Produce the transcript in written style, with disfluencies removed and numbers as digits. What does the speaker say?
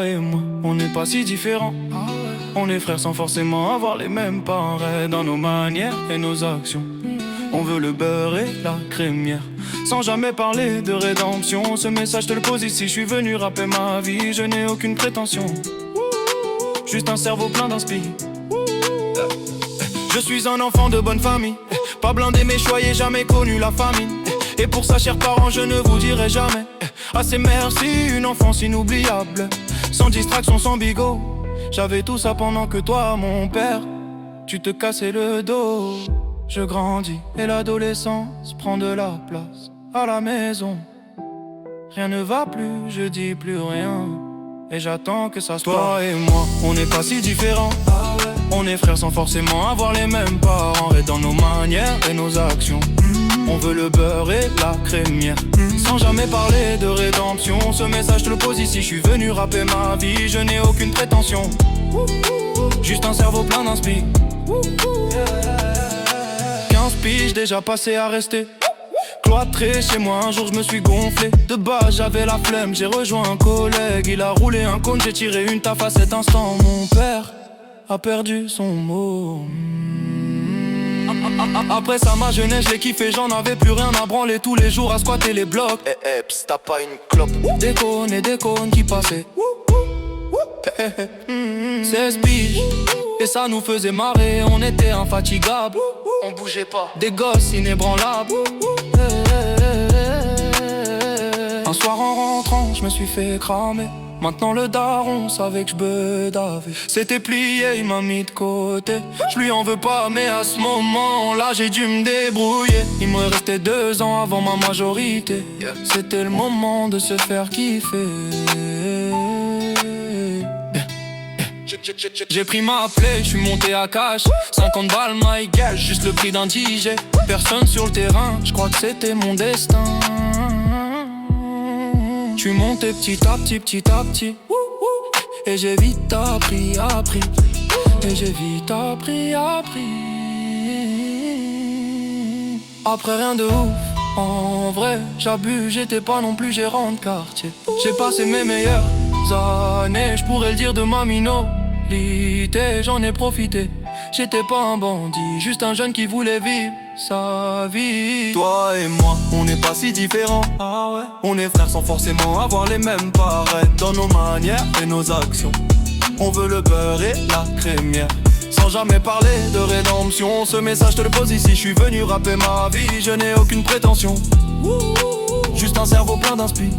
Toi et moi, on n'est pas si différents. On est frères sans forcément avoir les mêmes parents. Dans nos manières et nos actions, on veut le beurre et la crémière, sans jamais parler de rédemption. Ce message te le pose ici, je suis venu rapper ma vie. Je n'ai aucune prétention, juste un cerveau plein d'inspi. Je suis un enfant de bonne famille, pas blindé mais choyé, jamais connu la famine. Et pour ça, chers parents, je ne vous dirai jamais assez merci, une enfance inoubliable, sans distraction, sans bigot. J'avais tout ça pendant que toi, mon père, tu te cassais le dos. Je grandis et l'adolescence prend de la place à la maison. Rien ne va plus, je dis plus rien, et j'attends que ça se passe. Toi et moi, on n'est pas si différents. On est frères sans forcément avoir les mêmes parents. Et dans nos manières et nos actions, on veut le beurre et la crémière, sans jamais parler de rédemption. Ce message te le pose ici, je suis venu rapper ma vie. Je n'ai aucune prétention, juste un cerveau plein d'inspi. 15 piges déjà passé à rester cloîtré chez moi, un jour je me suis gonflé. De base j'avais la flemme, j'ai rejoint un collègue. Il a roulé un cône, j'ai tiré une taf à cet instant. Mon père a perdu son mot. Après ça ma jeunesse je l'ai kiffé, j'en avais plus rien à branler. Tous les jours à squatter les blocs. Psst, t'as pas une clope? Des cônes qui passaient. 16 piges et ça nous faisait marrer. On était infatigables, On bougeait pas. des gosses inébranlables. Un soir en rentrant je me suis fait cramer. Maintenant le daron savait que je beudavais. C'était plié, il m'a mis de côté. Je lui en veux pas mais à ce moment-là j'ai dû me débrouiller. Il me restait 2 ans avant ma majorité. C'était le moment de se faire kiffer. J'ai pris ma play, je suis monté à cash. 50 balles my girl, juste le prix d'un DJ. Personne sur le terrain, je crois que c'était mon destin. Je suis monté petit à petit, et j'ai vite appris. Et j'ai vite appris. Après rien de ouf, en vrai, j'abuse, j'étais pas non plus gérant de quartier. J'ai passé mes meilleures années, je pourrais le dire de ma minorité. J'en ai profité, j'étais pas un bandit, juste un jeune qui voulait vivre sa vie. Toi et moi, on n'est pas si différents. On est frères sans forcément avoir les mêmes pareils. Dans nos manières et nos actions, on veut le beurre et la crémière, sans jamais parler de rédemption. Ce message te le pose ici, je suis venu rapper ma vie. Je n'ai aucune prétention, juste un cerveau plein d'inspi.